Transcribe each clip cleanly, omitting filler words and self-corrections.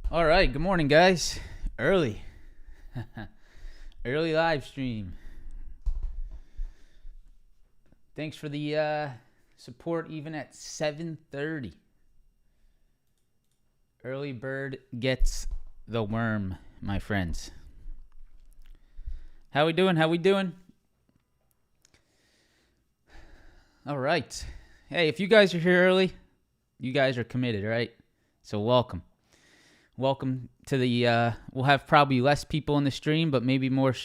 All right, good morning, guys. Early. Early live stream. Thanks for the support even at 7:30. Early bird gets the worm, my friends. How we doing? All right. Hey, if you guys are here early, you guys are committed, right? So welcome. Welcome to the we'll have probably less people in the stream, but maybe more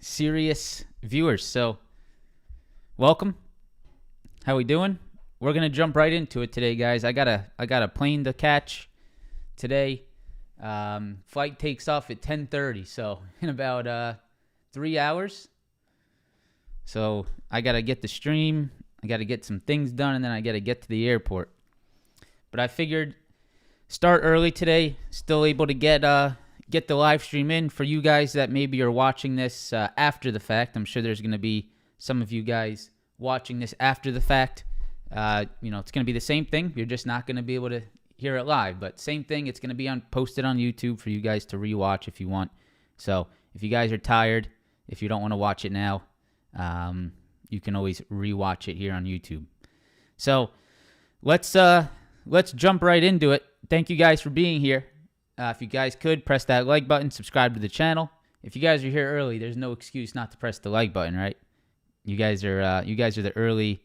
serious viewers. So welcome. How we doing? We're going to jump right into it today, guys. I got a plane to catch today. Flight takes off at 10:30, so in about 3 hours. So I got to get the stream, I got to get some things done, and then I got to get to the airport. But I figured start early today, still able to get the live stream in for you guys that maybe are watching this after the fact. I'm sure there's going to be some of you guys watching this after the fact. It's going to be the same thing. You're just not going to be able to hear it live, but same thing. It's going to be posted on YouTube for you guys to rewatch if you want. So if you guys are tired, if you don't want to watch it now, you can always rewatch it here on YouTube. So let's jump right into it. Thank you guys for being here. If you guys could press that like button, subscribe to the channel. If you guys are here early, there's no excuse not to press the like button, right? You guys are the early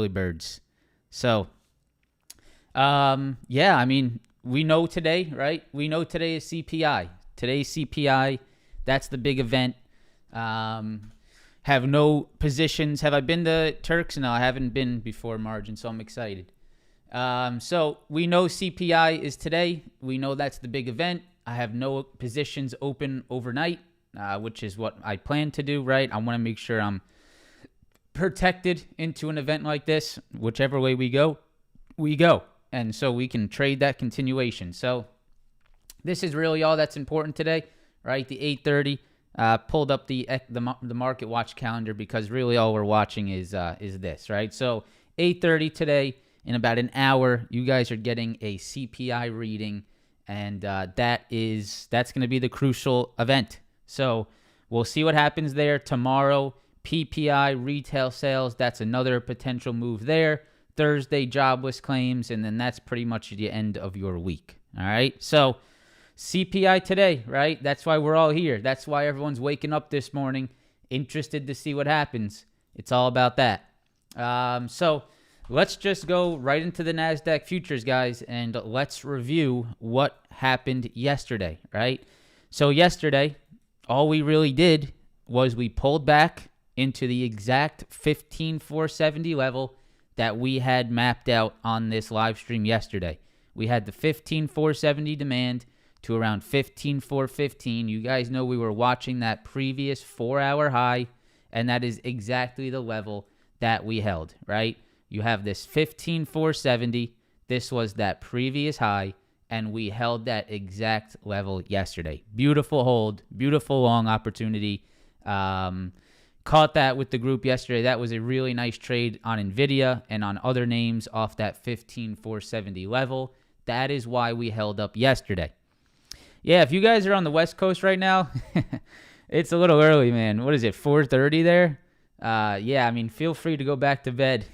birds. So we know today, right? We know today is CPI. Today's CPI, that's the big event. Have no positions. Have I been to Turks? No, I haven't been before margin, so I'm excited. So we know CPI is today. We know that's the big event. I have no positions open overnight, which is what I plan to do, right? I want to make sure I'm protected into an event like this. Whichever way we go. And so we can trade that continuation. So this is really all that's important today, right? The 8:30. Pulled up the market watch calendar because really all we're watching is this, right? So 8:30 today, in about an hour, you guys are getting a CPI reading, and that's going to be the crucial event. So we'll see what happens there tomorrow. PPI retail sales, that's another potential move there. Thursday jobless claims, and then that's pretty much the end of your week. All right, so CPI today, right? That's why we're all here. That's why everyone's waking up this morning, interested to see what happens. It's all about that. So let's just go right into the NASDAQ futures, guys, and let's review what happened yesterday, right? So yesterday, all we really did was we pulled back into the exact 15,470 level that we had mapped out on this live stream yesterday. We had the 15,470 demand to around 15,415. You guys know we were watching that previous 4-hour high, and that is exactly the level that we held, right? You have this 15,470. This was that previous high, and we held that exact level yesterday. Beautiful hold, beautiful long opportunity. Caught that with the group yesterday. That was a really nice trade on Nvidia and on other names off that 15,470 level. That is why we held up yesterday. Yeah, if you guys are on the West Coast right now, it's a little early, man. What is it, 4:30 there? Feel free to go back to bed.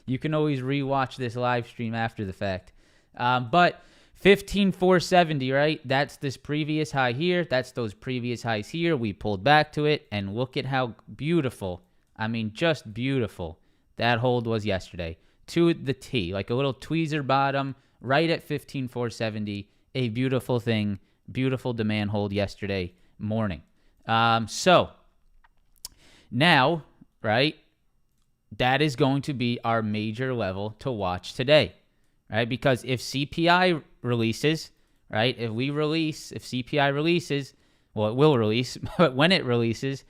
You can always rewatch this live stream after the fact. But 15,470, right? That's this previous high here. That's those previous highs here. We pulled back to it, and look at how beautiful, just beautiful, that hold was yesterday. To the T, like a little tweezer bottom right at 15,470. A beautiful thing. Beautiful demand hold yesterday morning. So now, right, that is going to be our major level to watch today, right? Because if CPI releases, right, if CPI releases, well, it will release, but when it releases,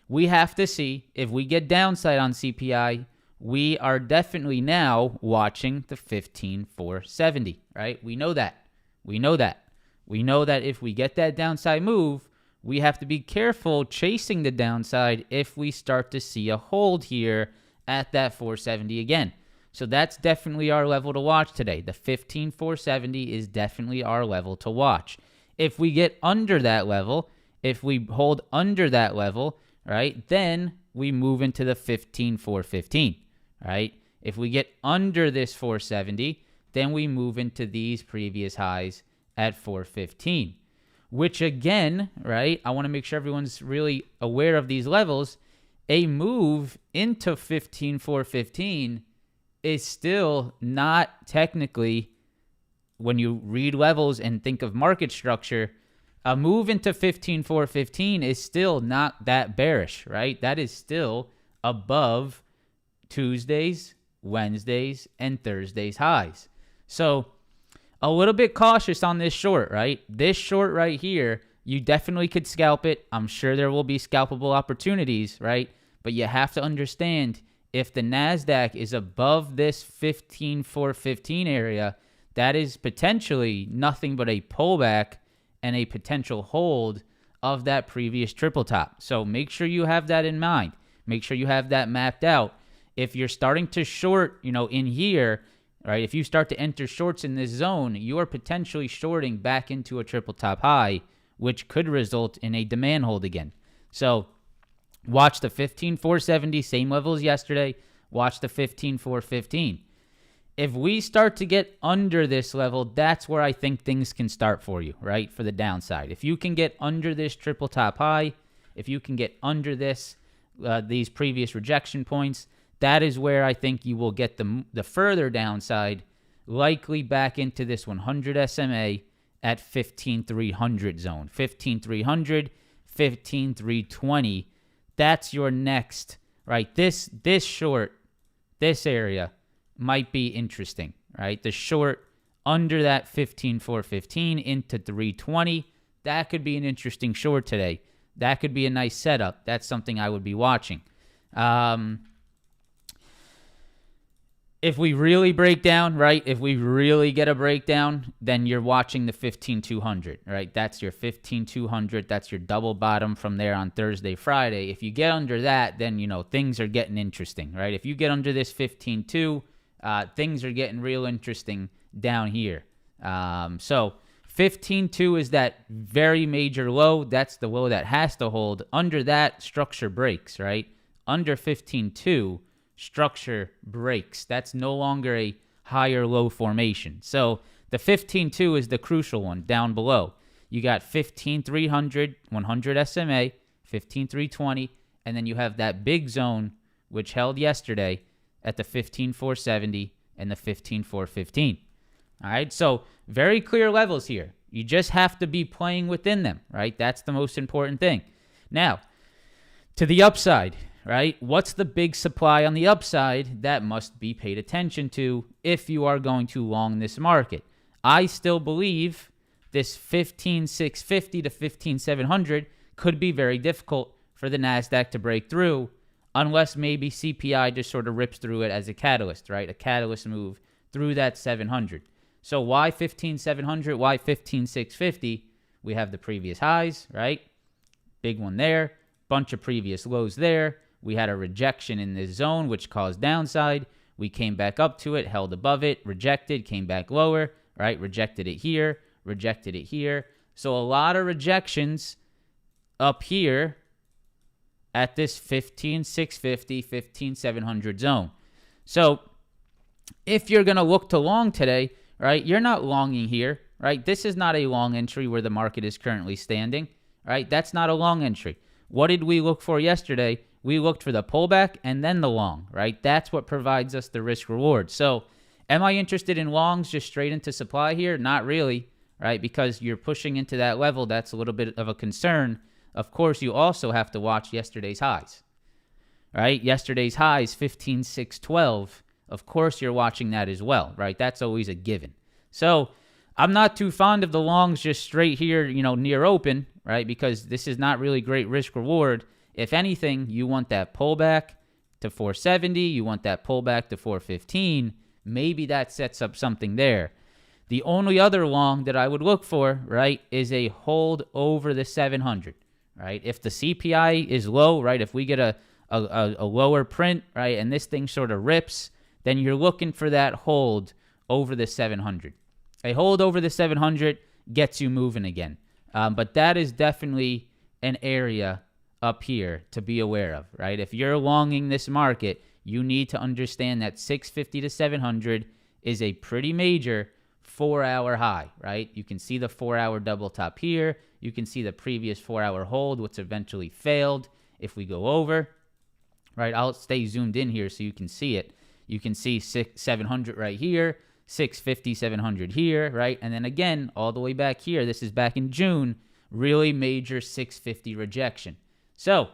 we have to see if we get downside on CPI. We are definitely now watching the 15,470, right? We know that. We know that if we get that downside move, we have to be careful chasing the downside if we start to see a hold here at that 470 again. So that's definitely our level to watch today. The 15,470 is definitely our level to watch. If we get under that level, if we hold under that level, right, then we move into the 15,415, right? If we get under this 470, then we move into these previous highs at 415, which again, right, I want to make sure everyone's really aware of these levels. A move into 15,415 is still not technically, when you read levels and think of market structure, a move into 15,415 is still not that bearish, right? That is still above Tuesdays, Wednesdays, and Thursdays highs. So a little bit cautious on this short, right? This short right here, you definitely could scalp it. I'm sure there will be scalpable opportunities, right? But you have to understand, if the NASDAQ is above this 15,415 area, that is potentially nothing but a pullback and a potential hold of that previous triple top. So make sure you have that in mind. Make sure you have that mapped out. If you're starting to short, in here, right, if you start to enter shorts in this zone, you are potentially shorting back into a triple top high, which could result in a demand hold again. So watch the 15,470, same level as yesterday. Watch the 15,415. If we start to get under this level, that's where I think things can start for you, right, for the downside. If you can get under this triple top high, if you can get under this, these previous rejection points, that is where I think you will get the further downside, likely back into this 100 SMA at 15,300 zone. 15,300, 15,320. That's your next, right? This short, this area might be interesting, right? The short under that 15,415 into 320, that could be an interesting short today. That could be a nice setup. That's something I would be watching. If we really break down, right, if we really get a breakdown, then you're watching the 15,200, right? That's your 15,200. That's your double bottom from there on Thursday, Friday. If you get under that, then, things are getting interesting, right? If you get under this 15,200, things are getting real interesting down here. So 15,200 is that very major low. That's the low that has to hold. Under that, structure breaks, right? Under 15,200, structure breaks. That's no longer a higher low formation. So the 15,200 is the crucial one down below. You got 15,300, 100 SMA, 15,320, and then you have that big zone, which held yesterday at the 15,470 and the 15,415. All right, so very clear levels here. You just have to be playing within them, right? That's the most important thing. Now, to the upside, right? What's the big supply on the upside that must be paid attention to if you are going to long this market? I still believe this 15,650 to 15,700 could be very difficult for the NASDAQ to break through, unless maybe CPI just sort of rips through it as a catalyst, right? A catalyst move through that 700. So why 15,700? Why 15,650? We have the previous highs, right? Big one there. Bunch of previous lows there. We had a rejection in this zone, which caused downside. We came back up to it, held above it, rejected, came back lower, right? Rejected it here, rejected it here. So a lot of rejections up here at this 15,650, 15,700 zone. So if you're going to look to long today, right, you're not longing here, right? This is not a long entry where the market is currently standing, right? That's not a long entry. What did we look for yesterday? We looked for the pullback and then the long, right? That's what provides us the risk reward. So am I interested in longs just straight into supply here? Not really, right? Because you're pushing into that level. That's a little bit of a concern. Of course, you also have to watch yesterday's highs, right? Yesterday's highs, 15,612. Of course, you're watching that as well, right? That's always a given. So I'm not too fond of the longs just straight here, near open, right? Because this is not really great risk reward. If anything, you want that pullback to 470. You want that pullback to 415. Maybe that sets up something there. The only other long that I would look for, right, is a hold over the 700, right? If the CPI is low, right, if we get a lower print, right, and this thing sort of rips, then you're looking for that hold over the 700. A hold over the 700 gets you moving again. But that is definitely an area up here to be aware of, right? If you're longing this market, you need to understand that 650 to 700 is a pretty major 4-hour high, right? You can see the 4-hour double top here. You can see the previous 4-hour hold, which eventually failed. If we go over, right, I'll stay zoomed in here so you can see it. You can see 700 right here, 650, 700 here, right? And then again, all the way back here, this is back in June, really major 650 rejection. So,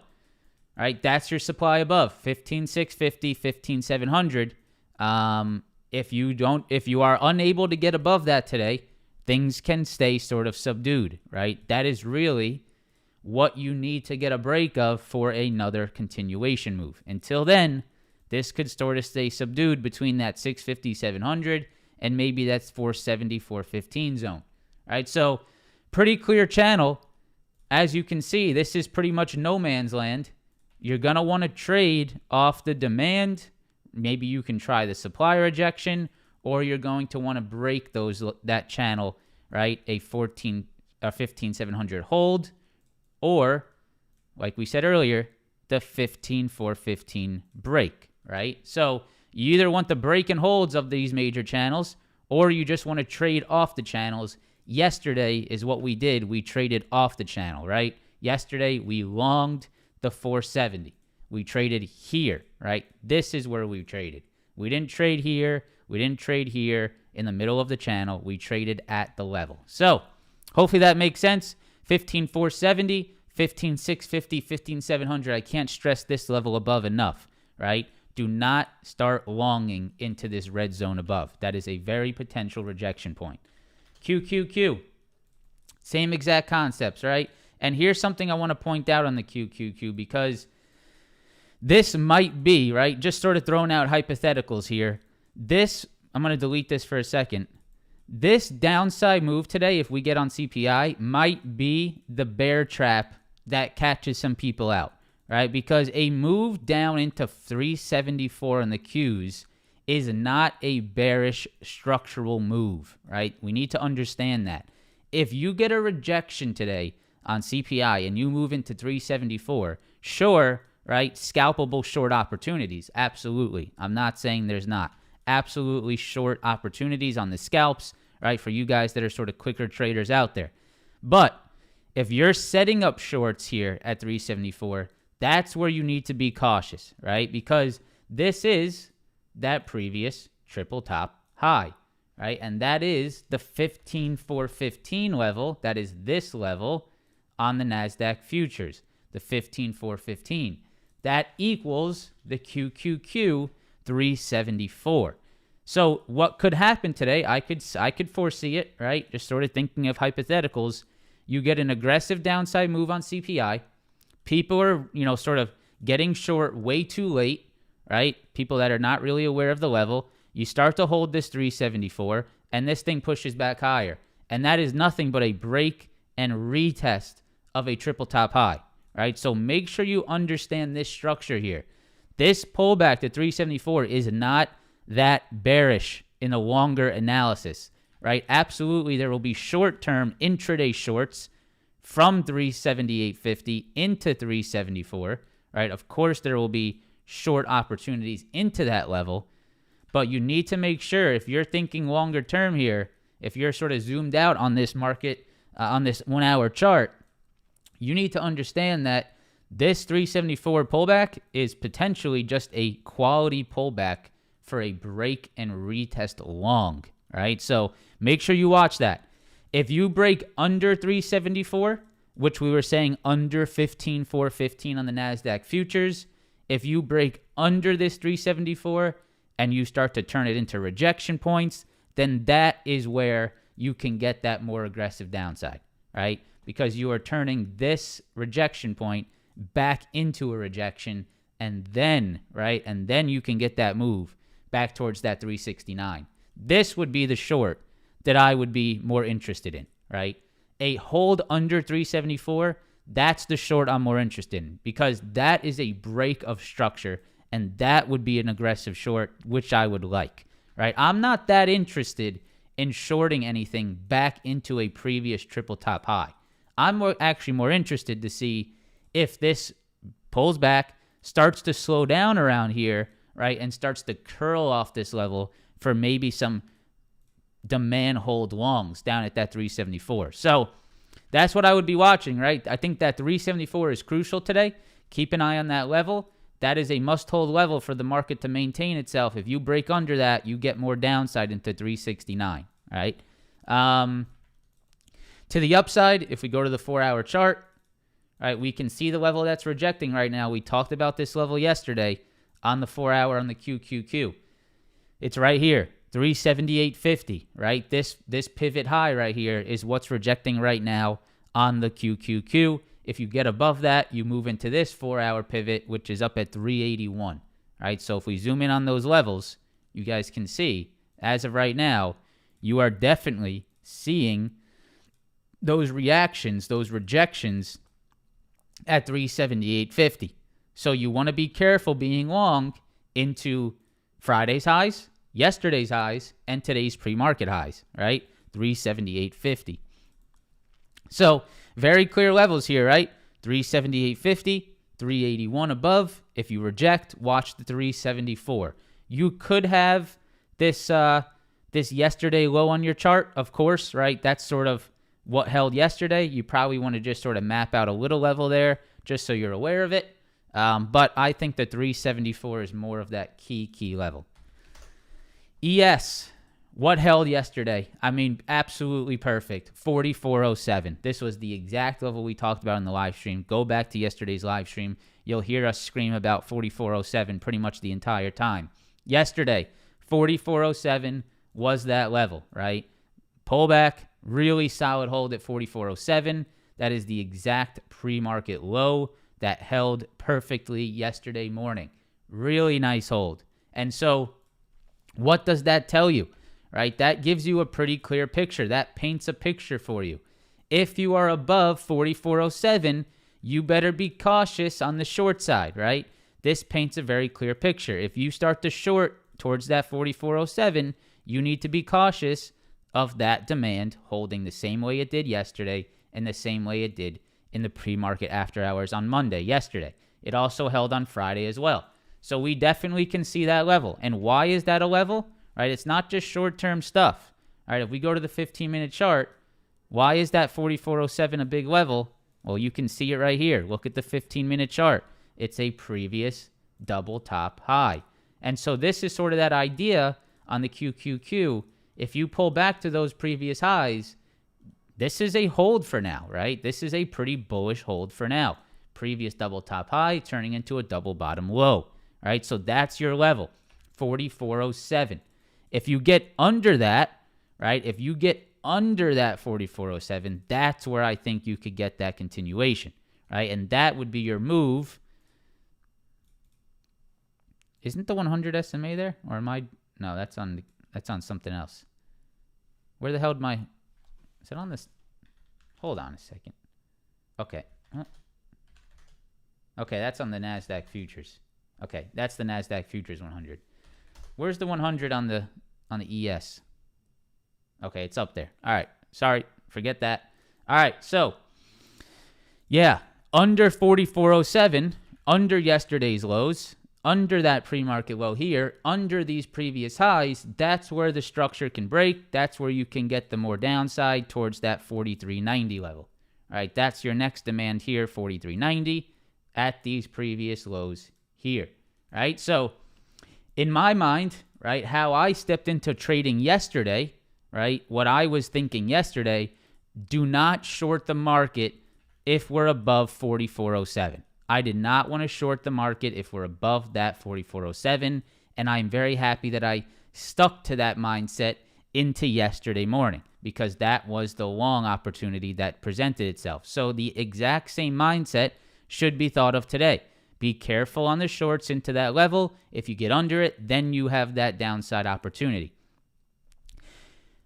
right, that's your supply above, 15,650, 15,700. If you are unable to get above that today, things can stay sort of subdued, right? That is really what you need to get a break of for another continuation move. Until then, this could sort of stay subdued between that 650, 700, and maybe that's 470, 415 zone, right? So pretty clear channel. As you can see, this is pretty much no man's land. You're going to want to trade off the demand. Maybe you can try the supply rejection, or you're going to want to break that channel, right? A 15,700 hold, or like we said earlier, the 15,415 break, right? So you either want the break and holds of these major channels, or you just want to trade off the channels. Yesterday is what we did. We traded off the channel, right? Yesterday, we longed the 470. We traded here, right? This is where we traded. We didn't trade here. We didn't trade here in the middle of the channel. We traded at the level. So hopefully that makes sense. 15,470, 15,650, 15,700. I can't stress this level above enough, right? Do not start longing into this red zone above. That is a very potential rejection point. QQQ, same exact concepts, right? And here's something I want to point out on the QQQ, because this might be, right, just sort of throwing out hypotheticals here. This, I'm going to delete this for a second. This downside move today, if we get on CPI, might be the bear trap that catches some people out, right? Because a move down into 374 on the Qs is not a bearish structural move, right? We need to understand that. If you get a rejection today on CPI and you move into 374, sure, right? Scalpable short opportunities. Absolutely. I'm not saying there's not. Absolutely short opportunities on the scalps, right? For you guys that are sort of quicker traders out there. But if you're setting up shorts here at 374, that's where you need to be cautious, right? Because this is that previous triple top high, right? And that is the 15,415 level. That is this level on the NASDAQ futures, the 15,415. That equals the QQQ 374. So what could happen today? I could foresee it, right? Just sort of thinking of hypotheticals. You get an aggressive downside move on CPI. People are, sort of getting short way too late, right? People that are not really aware of the level. You start to hold this 374, and this thing pushes back higher. And that is nothing but a break and retest of a triple top high, right? So make sure you understand this structure here. This pullback to 374 is not that bearish in a longer analysis, right? Absolutely, there will be short-term intraday shorts from 378.50 into 374, right? Of course, there will be short opportunities into that level, but you need to make sure, if you're thinking longer term here, if you're sort of zoomed out on this market, on this 1 hour chart, you need to understand that this 374 pullback is potentially just a quality pullback for a break and retest long, right? So make sure you watch that. If you break under 374, which we were saying under 15,415 on the NASDAQ futures, if you break under this 374 and you start to turn it into rejection points, then that is where you can get that more aggressive downside, right? Because you are turning this rejection point back into a rejection, and then, right, and then you can get that move back towards that 369. This would be the short that I would be more interested in, right? A hold under 374, that's the short I'm more interested in, because that is a break of structure, And that would be an aggressive short, which I would like, right? I'm not that interested in shorting anything back into a previous triple top high. I'm actually more interested to see if this pulls back, starts to slow down around here, right, and starts to curl off this level for maybe some demand hold longs down at that 374. So that's what I would be watching, right? I think that 374 is crucial today. Keep an eye on that level. That is a must-hold level for the market to maintain itself. If you break under that, you get more downside into 369, right? To the upside, if we go to the 4-hour chart, right, we can see the level that's rejecting right now. We talked about this level yesterday on the 4-hour on the QQQ. It's right here, 378.50, right? This pivot high right here is what's rejecting right now on the QQQ. If you get above that, you move into this 4-hour pivot, which is up at 381, right? So if we zoom in on those levels, you guys can see, as of right now, you are definitely seeing those reactions, those rejections at 378.50. So you want to be careful being long into Friday's highs, yesterday's highs, and today's pre-market highs, right? 378.50. So very clear levels here, right? 378.50, 381 above. If you reject, watch the 374. You could have this yesterday low on your chart, of course, right? That's sort of what held yesterday. You probably want to just sort of map out a little level there just so you're aware of it. But I think the 374 is more of that key level. ES, what held yesterday? I mean, absolutely perfect. 4407. This was the exact level we talked about in the live stream. Go back to yesterday's live stream. You'll hear us scream about 4407 pretty much the entire time. Yesterday, 4407 was that level, right? Pullback, really solid hold at 4407. That is the exact pre-market low that held perfectly yesterday morning. Really nice hold. And so what does that tell you, right? That gives you a pretty clear picture. That paints a picture for you. If you are above 4407, you better be cautious on the short side, right? This paints a very clear picture. If you start to short towards that 4407, you need to be cautious of that demand holding the same way it did yesterday and the same way it did in the pre-market after hours on Monday yesterday. It also held on Friday as well. So we definitely can see that level. And why is that a level? Right? It's not just short-term stuff. All right, if we go to the 15-minute chart, why is that 4407 a big level? Well, you can see it right here. Look at the 15-minute chart. It's a previous double top high. And so this is sort of that idea on the QQQ. If you pull back to those previous highs, this is a hold for now, right? This is a pretty bullish hold for now. Previous double top high turning into a double bottom low, right? So that's your level, 4407. If you get under that, right? If you get under that 4407, that's where I think you could get that continuation, right? And that would be your move. Isn't the 100 SMA there? Or am I? No, that's on something else. Where the hell did my... Is it on this? Hold on a second. Okay. Okay, that's on the NASDAQ futures. Okay, that's the NASDAQ futures 100. Where's the 100 on the ES? Okay, it's up there. All right. Sorry. Forget that. All right. So, yeah, under 4407, under yesterday's lows, under that pre-market low here, under these previous highs, that's where the structure can break. That's where you can get the more downside towards that 4390 level. All right, that's your next demand here, 4390 at these previous lows here. Right? So, in my mind, right, how I stepped into trading yesterday, right, what I was thinking yesterday, do not short the market if we're above 4407. I did not want to short the market if we're above that 4407, and I'm very happy that I stuck to that mindset into yesterday morning because that was the long opportunity that presented itself. So the exact same mindset should be thought of today. Be careful on the shorts into that level. If you get under it, then you have that downside opportunity.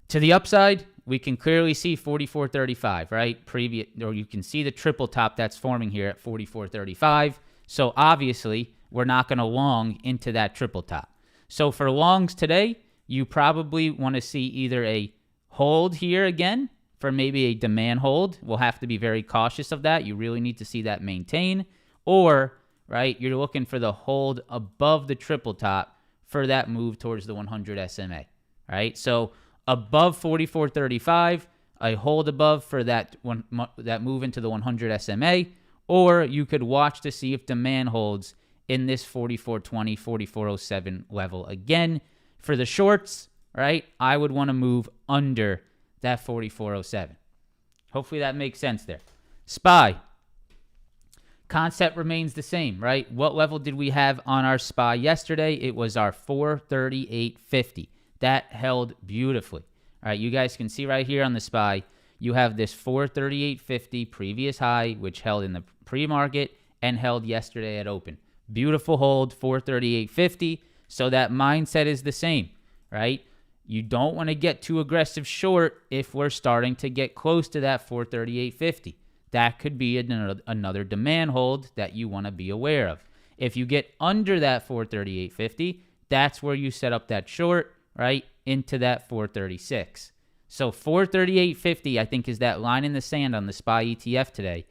To the upside, we can clearly see 4435, right? Or you can see the triple top that's forming here at 4435. So obviously, we're not going to long into that triple top. So for longs today, you probably want to see either a hold here again for maybe a demand hold. We'll have to be very cautious of that. You really need to see that maintain. Or, right, you're looking for the hold above the triple top for that move towards the 100 SMA, right? So above 44.35, a hold above for that move into the 100 SMA, or you could watch to see if demand holds in this 44.20, 44.07 level again. For the shorts, right, I would want to move under that 44.07. Hopefully that makes sense there. SPY. Concept remains the same, right? What level did we have on our SPY yesterday? It was our 438.50. That held beautifully. All right, you guys can see right here on the SPY, you have this 438.50 previous high, which held in the pre-market and held yesterday at open. Beautiful hold, 438.50. So that mindset is the same, right? You don't want to get too aggressive short if we're starting to get close to that 438.50. That could be another demand hold that you want to be aware of. If you get under that 438.50, that's where you set up that short, right, into that 436. So 438.50, I think, is that line in the sand on the SPY ETF today.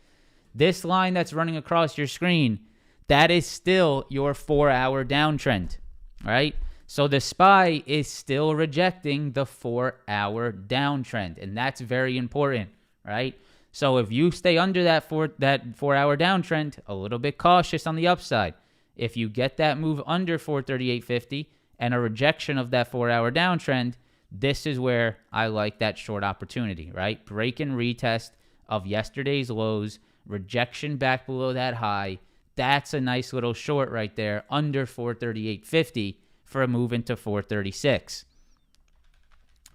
This line that's running across your screen, that is still your 4-hour downtrend, right? So the SPY is still rejecting the 4-hour downtrend, and that's very important, right? So if you stay under that 4-hour downtrend, a little bit cautious on the upside. If you get that move under 438.50 and a rejection of that 4-hour downtrend, this is where I like that short opportunity, right? Break and retest of yesterday's lows, rejection back below that high. That's a nice little short right there under 438.50 for a move into 436.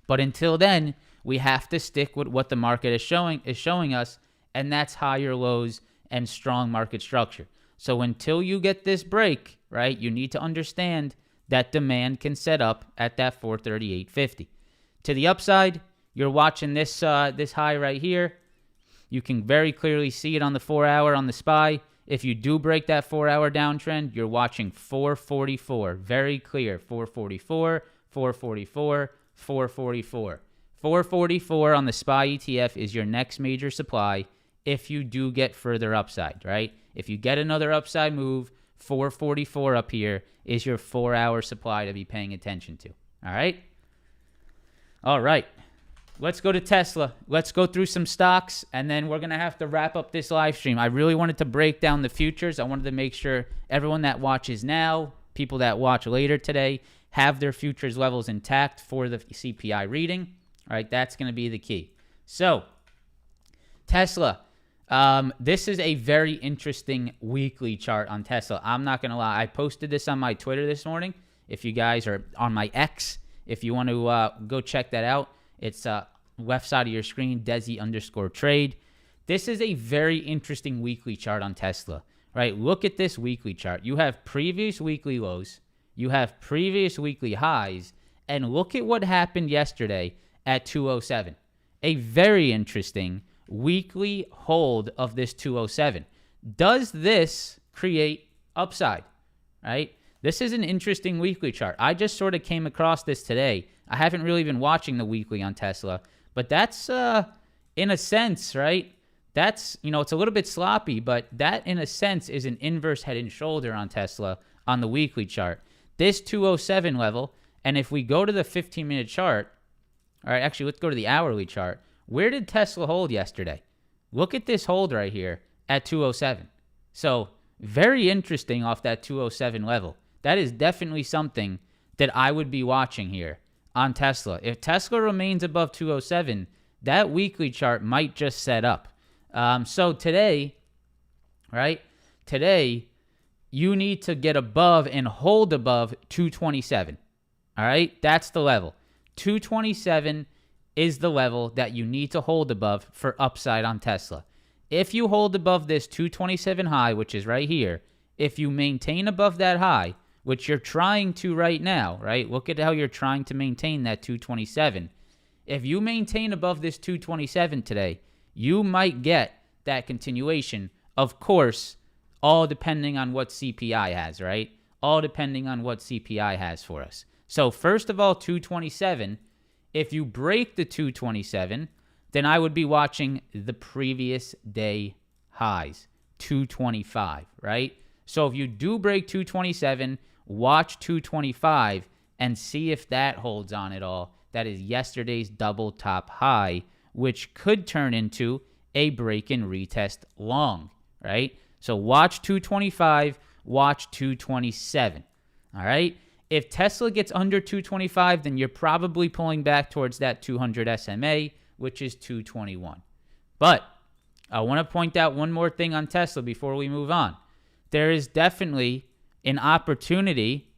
But until then, we have to stick with what the market is showing us, and that's higher lows and strong market structure. So until you get this break, right, you need to understand that demand can set up at that 438.50. To the upside, you're watching this high right here. You can very clearly see it on the 4-hour on the SPY. If you do break that 4-hour downtrend, you're watching 444. Very clear. 444, 444, 444. 444 on the SPY ETF is your next major supply if you do get further upside, right? If you get another upside move, 444 up here is your 4-hour supply to be paying attention to. All right? All right. Let's go to Tesla. Let's go through some stocks, and then we're going to have to wrap up this live stream. I really wanted to break down the futures. I wanted to make sure everyone that watches now, people that watch later today, have their futures levels intact for the CPI reading. All right, that's going to be the key. So, Tesla. This is a very interesting weekly chart on Tesla. I'm not going to lie. I posted this on my Twitter this morning. If you guys are on my X, if you want to go check that out, it's left side of your screen, Desi_trade. This is a very interesting weekly chart on Tesla, right? Look at this weekly chart. You have previous weekly lows. You have previous weekly highs. And look at what happened yesterday at 207. A very interesting weekly hold of this 207. Does this create upside, right? This is an interesting weekly chart. I just sort of came across this today. I haven't really been watching the weekly on Tesla, but that's, in a sense, right? That's, it's a little bit sloppy, but that, in a sense, is an inverse head and shoulder on Tesla on the weekly chart. This 207 level, and if we go to the 15-minute chart, all right, actually, let's go to the hourly chart. Where did Tesla hold yesterday? Look at this hold right here at 207. So very interesting off that 207 level. That is definitely something that I would be watching here on Tesla. If Tesla remains above 207, that weekly chart might just set up. So today, right? Today, you need to get above and hold above 227. All right? That's the level. 227 is the level that you need to hold above for upside on Tesla. If you hold above this 227 high, which is right here, if you maintain above that high, which you're trying to right now, right? Look at how you're trying to maintain that 227. If you maintain above this 227 today, you might get that continuation. Of course, all depending on what CPI has, right? All depending on what CPI has for us. So first of all, 227, if you break the 227, then I would be watching the previous day highs, 225, right? So if you do break 227, watch 225 and see if that holds on at all. That is yesterday's double top high, which could turn into a break and retest long, right? So watch 225, watch 227, all right? If Tesla gets under 225, then you're probably pulling back towards that 200 SMA, which is 221. But I want to point out one more thing on Tesla before we move on. There is definitely an opportunity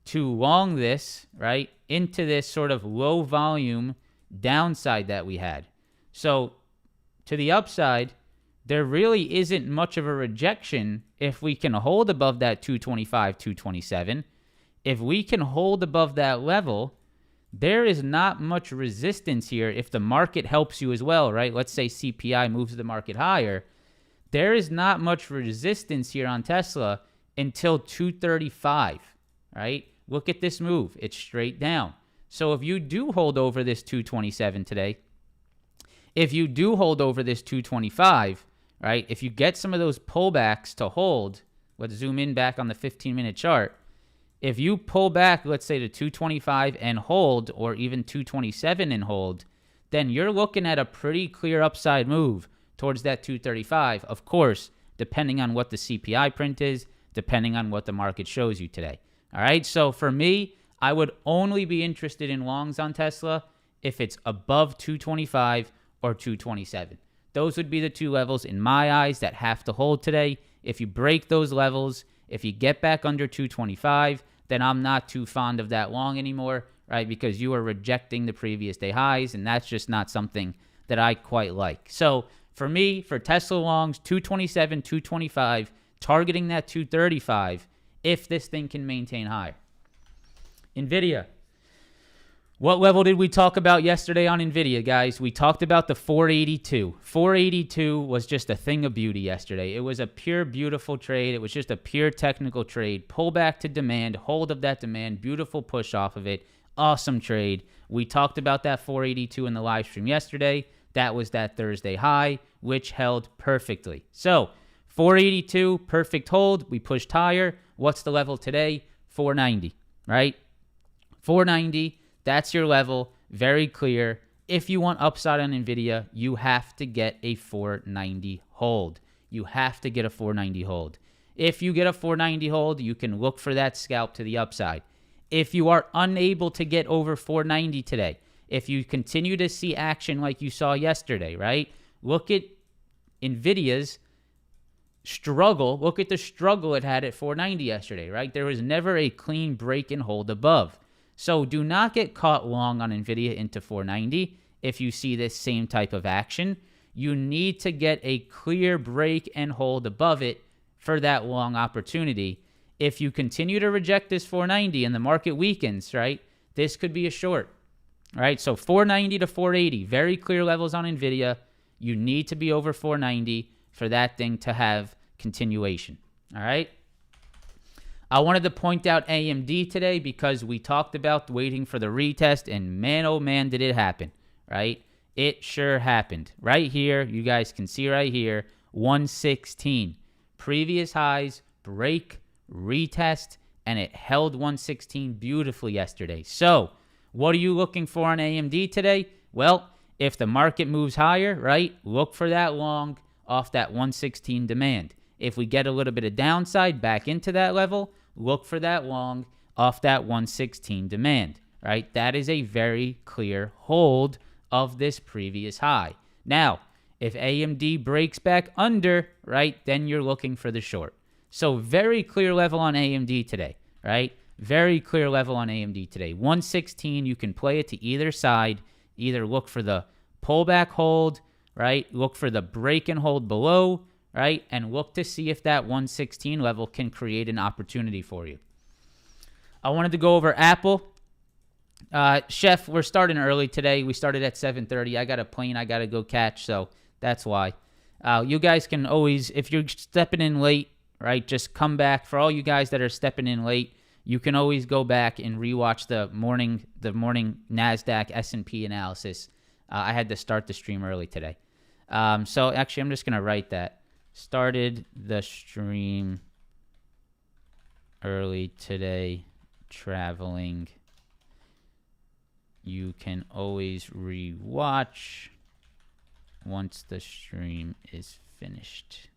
to long this, right, into this sort of low volume downside that we had. So to the upside, there really isn't much of a rejection if we can hold above that 225, 227. If we can hold above that level, there is not much resistance here if the market helps you as well, right? Let's say CPI moves the market higher. There is not much resistance here on Tesla until 235, right? Look at this move. It's straight down. So if you do hold over this 227 today, if you do hold over this 225, right, if you get some of those pullbacks to hold, let's zoom in back on the 15-minute chart. If you pull back, let's say to 225 and hold, or even 227 and hold, then you're looking at a pretty clear upside move towards that 235. Of course, depending on what the CPI print is, depending on what the market shows you today. All right, so for me, I would only be interested in longs on Tesla if it's above 225 or 227. Those would be the two levels in my eyes that have to hold today. If you break those levels, if you get back under 225, then I'm not too fond of that long anymore, right? Because you are rejecting the previous day highs, and that's just not something that I quite like. So for me, for Tesla longs, 227, 225, targeting that 235 if this thing can maintain higher. Nvidia. What level did we talk about yesterday on Nvidia, guys? We talked about the 482. 482 was just a thing of beauty yesterday. It was a pure, beautiful trade. It was just a pure technical trade. Pull back to demand, hold of that demand, beautiful push off of it. Awesome trade. We talked about that 482 in the live stream yesterday. That was that Thursday high, which held perfectly. So 482, perfect hold. We pushed higher. What's the level today? 490, right? 490. That's your level. Very clear. If you want upside on Nvidia, you have to get a 490 hold. You have to get a 490 hold. If you get a 490 hold, you can look for that scalp to the upside. If you are unable to get over 490 today, if you continue to see action like you saw yesterday, right? Look at Nvidia's struggle. Look at the struggle it had at 490 yesterday, right? There was never a clean break and hold above. So do not get caught long on Nvidia into 490 if you see this same type of action. You need to get a clear break and hold above it for that long opportunity. If you continue to reject this 490 and the market weakens, right, this could be a short. All right, so 490 to 480, very clear levels on Nvidia. You need to be over 490 for that thing to have continuation. All right. I wanted to point out AMD today because we talked about waiting for the retest, and man, oh man, did it happen, right? It sure happened. Right here, you guys can see right here, 116. Previous highs, break, retest, and it held 116 beautifully yesterday. So what are you looking for on AMD today? Well, if the market moves higher, right, look for that long off that 116 demand. If we get a little bit of downside back into that level, look for that long off that 116 demand, right? That is a very clear hold of this previous high. Now, if AMD breaks back under, right, then you're looking for the short. So very clear level on AMD today, right? Very clear level on AMD today. 116, you can play it to either side. Either look for the pullback hold, right? Look for the break and hold below, right? And look to see if that 116 level can create an opportunity for you. I wanted to go over Apple. Chef, we're starting early today. We started at 7:30. I got a plane I got to go catch, so that's why. You guys can always, if you're stepping in late, right? Just come back. For all you guys that are stepping in late, you can always go back and rewatch the morning NASDAQ S&P analysis. I had to start the stream early today. So actually, I'm just going to write that. Started the stream early today, traveling. You can always rewatch once the stream is finished.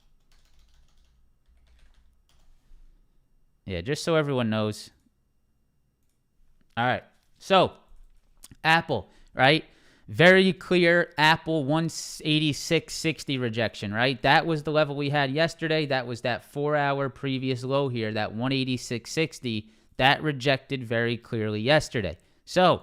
Yeah, just so everyone knows. All right. So, Apple, right? Very clear Apple 186.60 rejection, right? That was the level we had yesterday. That was that 4-hour previous low here, that 186.60. That rejected very clearly yesterday. So,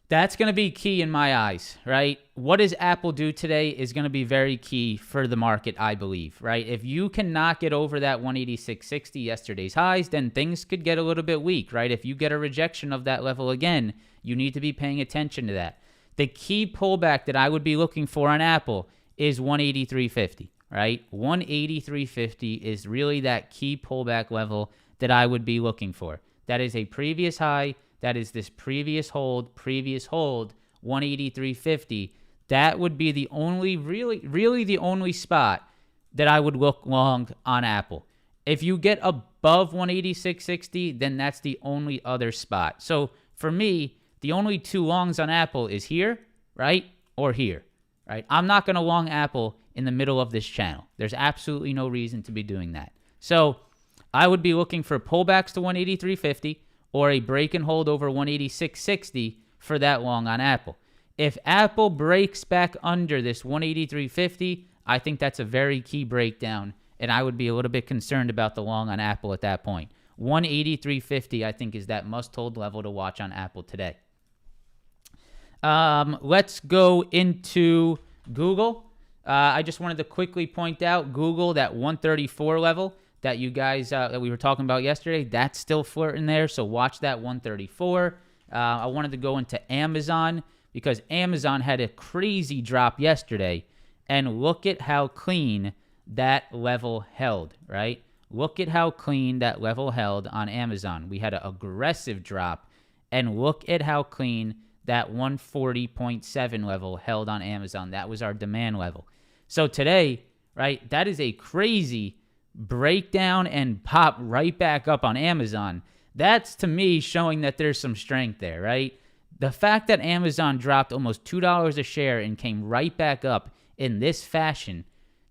that's going to be key in my eyes, right? What does Apple do today is going to be very key for the market, I believe, right? If you cannot get over that 186.60 yesterday's highs, then things could get a little bit weak, right? If you get a rejection of that level again, you need to be paying attention to that. The key pullback that I would be looking for on Apple is 183.50, right? 183.50 is really that key pullback level that I would be looking for. That is a previous high. That is this previous hold, 183.50. That would be the only, really the only spot that I would look long on Apple. If you get above 186.60, then that's the only other spot. So for me, the only two longs on Apple is here, right, or here, right? I'm not going to long Apple in the middle of this channel. There's absolutely no reason to be doing that. So I would be looking for pullbacks to 183.50. Or a break and hold over 186.60 for that long on Apple. If Apple breaks back under this 183.50, I think that's a very key breakdown, and I would be a little bit concerned about the long on Apple at that point. 183.50, I think, is that must-hold level to watch on Apple today. Let's go into Google. I just wanted to quickly point out Google, that 134 level that you guys that we were talking about yesterday, that's still flirting there, so watch that 134. I wanted to go into Amazon because Amazon had a crazy drop yesterday, and look at how clean that level held, right? Look at how clean that level held on Amazon. We had an aggressive drop, and look at how clean that 140.7 level held on Amazon. That was our demand level. So today, right, that is a crazy breakdown and pop right back up on Amazon. That's, to me, showing that there's some strength there, right? The fact that Amazon dropped almost $2 a share and came right back up in this fashion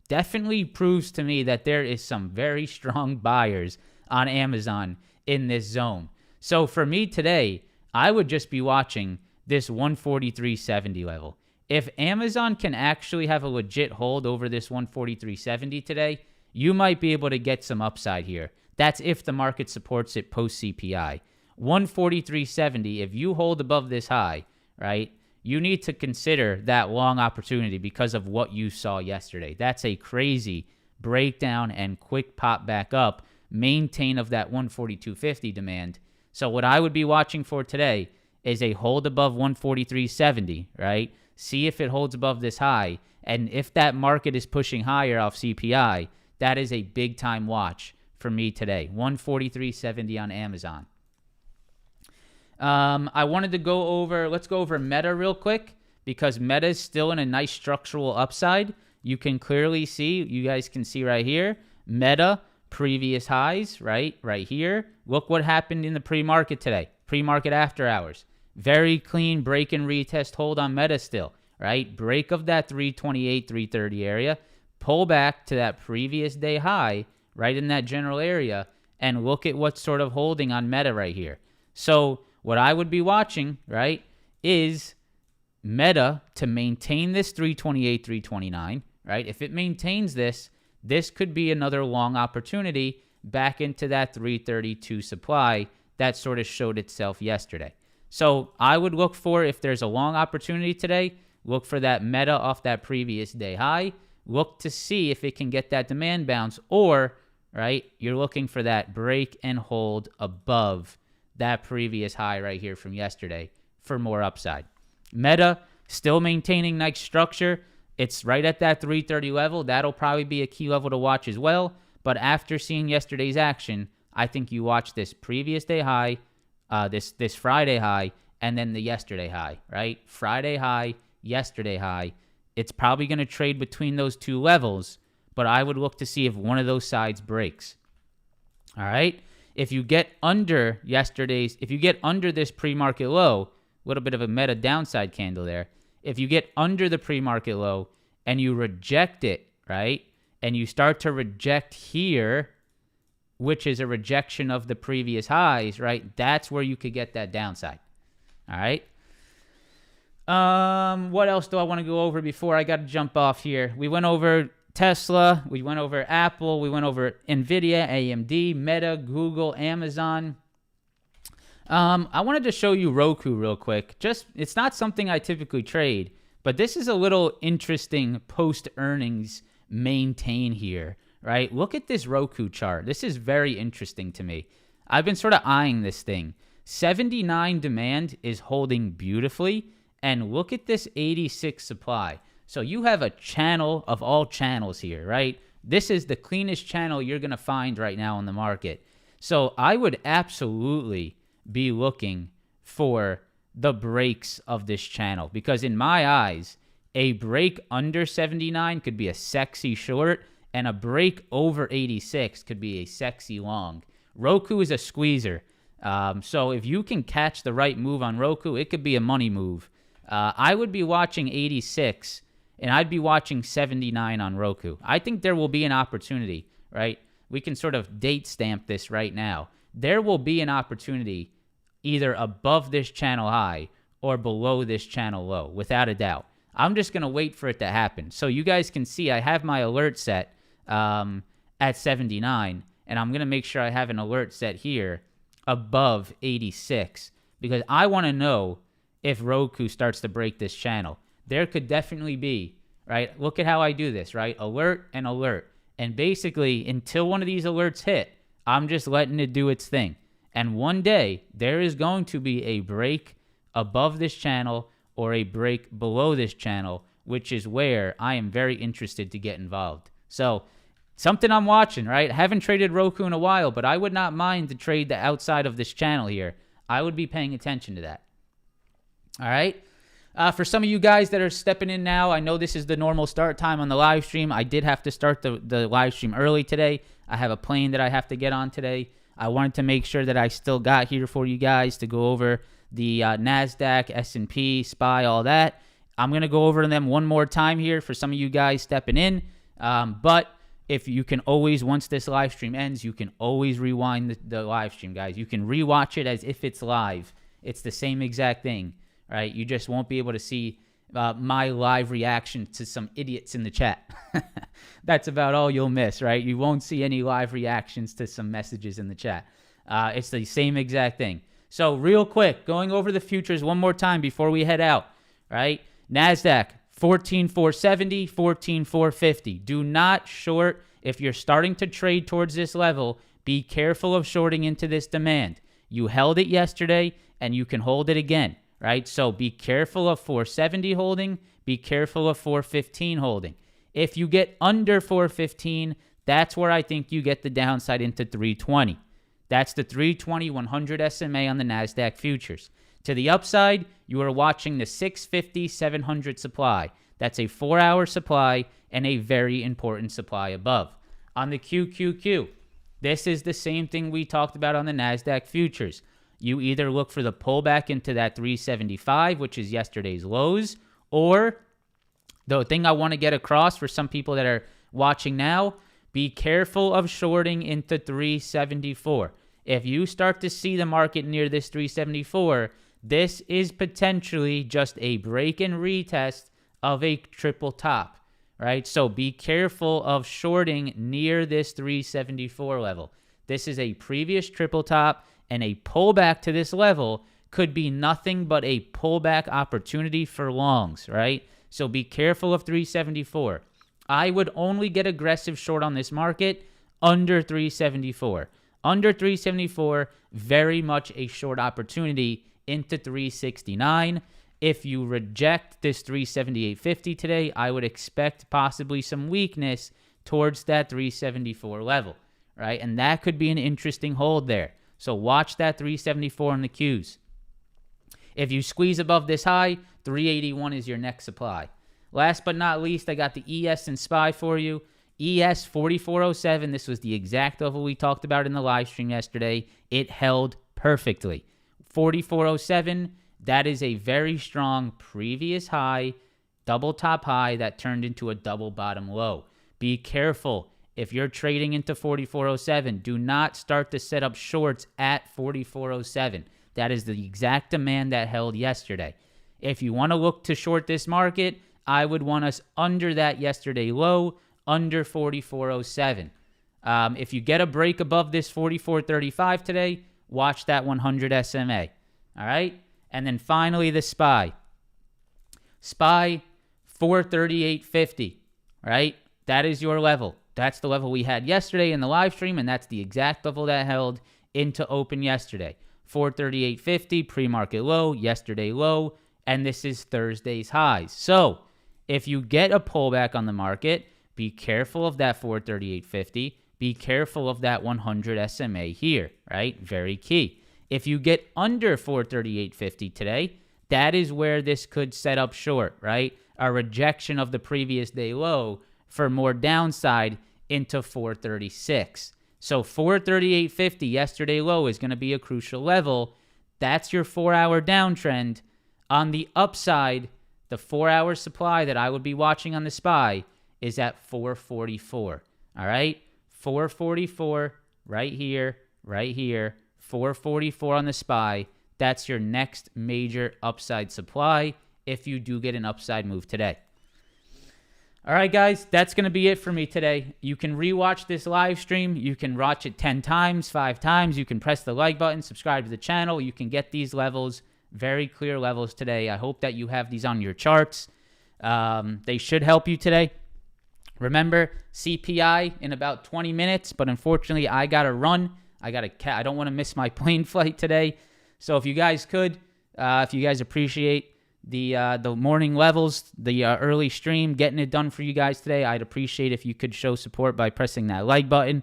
definitely proves to me that there is some very strong buyers on Amazon in this zone. So for me today, I would just be watching this 143.70 level. If Amazon can actually have a legit hold over this 143.70 today, you might be able to get some upside here. That's if the market supports it post CPI. 143.70, if you hold above this high, right, you need to consider that long opportunity because of what you saw yesterday. That's a crazy breakdown and quick pop back up, maintain of that 142.50 demand. So what I would be watching for today is a hold above 143.70, right? See if it holds above this high. And if that market is pushing higher off CPI, that is a big-time watch for me today. 143.70 on Amazon. I wanted to let's go over Meta real quick because Meta is still in a nice structural upside. You can clearly see, you guys can see right here, Meta, previous highs, right here. Look what happened in the pre-market today, pre-market after hours. Very clean break and retest hold on Meta still, right? Break of that 328, 330 area. Pull back to that previous day high right in that general area and look at what's sort of holding on Meta right here. So what I would be watching, right, is Meta to maintain this 328, 329, right? If it maintains this, this could be another long opportunity back into that 332 supply that sort of showed itself yesterday. So I would look for, if there's a long opportunity today, look for that Meta off that previous day high. Look to see if it can get that demand bounce, or, right, you're looking for that break and hold above that previous high right here from yesterday for more upside. Meta still maintaining nice structure. It's right at that 330 level. That'll probably be a key level to watch as well. But after seeing yesterday's action, I think you watch this previous day high, this Friday high, and then the yesterday high, right? Friday high, yesterday high. It's probably going to trade between those two levels, but I would look to see if one of those sides breaks. All right? If you get under if you get under this pre-market low, a little bit of a meta downside candle there. If you get under the pre-market low and you reject it, right? And you start to reject here, which is a rejection of the previous highs, right? That's where you could get that downside. All right. What else do I want to go over before I got to jump off here? We went over Tesla, we went over Apple, we went over Nvidia, AMD, Meta, Google, Amazon. I wanted to show you Roku real quick. It's not something I typically trade, but this is a little interesting post-earnings maintain here, right? Look at this Roku chart. This is very interesting to me. I've been sort of eyeing this thing. 79 demand is holding beautifully, and look at this 86 supply. So you have a channel of all channels here, right? This is the cleanest channel you're going to find right now in the market. So I would absolutely be looking for the breaks of this channel, because in my eyes, a break under 79 could be a sexy short, and a break over 86 could be a sexy long. Roku is a squeezer. So if you can catch the right move on Roku, it could be a money move. I would be watching 86, and I'd be watching 79 on Roku. I think there will be an opportunity, right? We can sort of date stamp this right now. There will be an opportunity either above this channel high or below this channel low, without a doubt. I'm just going to wait for it to happen. So you guys can see I have my alert set at 79, and I'm going to make sure I have an alert set here above 86, because I want to know if Roku starts to break this channel. There could definitely be, right? Look at how I do this, right? Alert and alert. And basically, until one of these alerts hit, I'm just letting it do its thing. And one day, there is going to be a break above this channel or a break below this channel, which is where I am very interested to get involved. So, something I'm watching, right? I haven't traded Roku in a while, but I would not mind to trade the outside of this channel here. I would be paying attention to that. All right? For some of you guys that are stepping in now, I know this is the normal start time on the live stream. I did have to start the live stream early today. I have a plane that I have to get on today. I wanted to make sure that I still got here for you guys to go over the NASDAQ, S&P, SPY, all that. I'm going to go over them one more time here for some of you guys stepping in. But if you can always, once this live stream ends, you can always rewind the live stream, guys. You can rewatch it as if it's live. It's the same exact thing, right? You just won't be able to see my live reaction to some idiots in the chat. That's about all you'll miss, right? You won't see any live reactions to some messages in the chat. It's the same exact thing. So real quick, going over the futures one more time before we head out, right? NASDAQ, 14,470, 14,450. Do not short. If you're starting to trade towards this level, be careful of shorting into this demand. You held it yesterday, and you can hold it again, right? So be careful of 470 holding. Be careful of 415 holding. If you get under 415, that's where I think you get the downside into 320. That's the 320 100 SMA on the NASDAQ futures. To the upside, you are watching the 650 700 supply. That's a 4-hour supply and a very important supply above. On the QQQ, this is the same thing we talked about on the NASDAQ futures. You either look for the pullback into that 375, which is yesterday's lows, or the thing I want to get across for some people that are watching now, be careful of shorting into 374. If you start to see the market near this 374, this is potentially just a break and retest of a triple top, right? So be careful of shorting near this 374 level. This is a previous triple top, and a pullback to this level could be nothing but a pullback opportunity for longs, right? So be careful of 374. I would only get aggressive short on this market under 374. Under 374, very much a short opportunity into 369. If you reject this 378.50 today, I would expect possibly some weakness towards that 374 level, right? And that could be an interesting hold there. So watch that 374 on the Qs. If you squeeze above this high, 381 is your next supply. Last but not least, I got the ES and SPY for you. ES 4407, this was the exact level we talked about in the live stream yesterday. It held perfectly. 4407, that is a very strong previous high, double top high that turned into a double bottom low. Be careful. If you're trading into 4407, do not start to set up shorts at 4407. That is the exact demand that held yesterday. If you want to look to short this market, I would want us under that yesterday low, under 4407. If you get a break above this 4435 today, watch that 100 SMA. All right? And then finally, the SPY. SPY 438.50, right? That is your level. That's the level we had yesterday in the live stream, and that's the exact level that held into open yesterday. 438.50, pre-market low, yesterday low, and this is Thursday's highs. So if you get a pullback on the market, be careful of that 438.50. Be careful of that 100 SMA here, right? Very key. If you get under 438.50 today, that is where this could set up short, right? A rejection of the previous day low for more downside into 436. So 438.50, yesterday low, is going to be a crucial level. That's your 4-hour downtrend. On the upside, the 4-hour supply that I would be watching on the SPY is at 444. All right? 444 right here, 444 on the SPY. That's your next major upside supply if you do get an upside move today. All right, guys, that's going to be it for me today. You can rewatch this live stream. You can watch it 10 times, 5 times. You can press the like button, subscribe to the channel. You can get these levels, very clear levels today. I hope that you have these on your charts. They should help you today. Remember, CPI in about 20 minutes, but unfortunately, I got to run. I don't want to miss my plane flight today. So if you guys could, if you guys appreciate the morning levels, the early stream, getting it done for you guys today, I'd appreciate if you could show support by pressing that like button.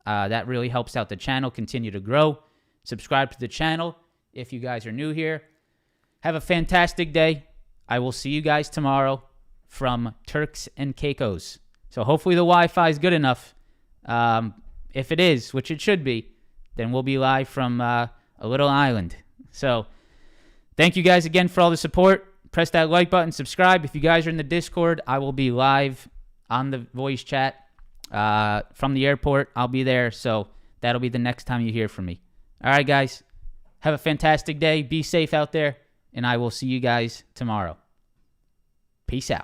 That really helps out the channel continue to grow. Subscribe to the channel if you guys are new here. Have a fantastic day. I will see you guys tomorrow from Turks and Caicos. So hopefully the Wi-Fi is good enough. If it is, which it should be, then we'll be live from a little island. So thank you guys again for all the support. Press that like button, subscribe. If you guys are in the Discord, I will be live on the voice chat from the airport. I'll be there, so that'll be the next time you hear from me. All right, guys. Have a fantastic day. Be safe out there, and I will see you guys tomorrow. Peace out.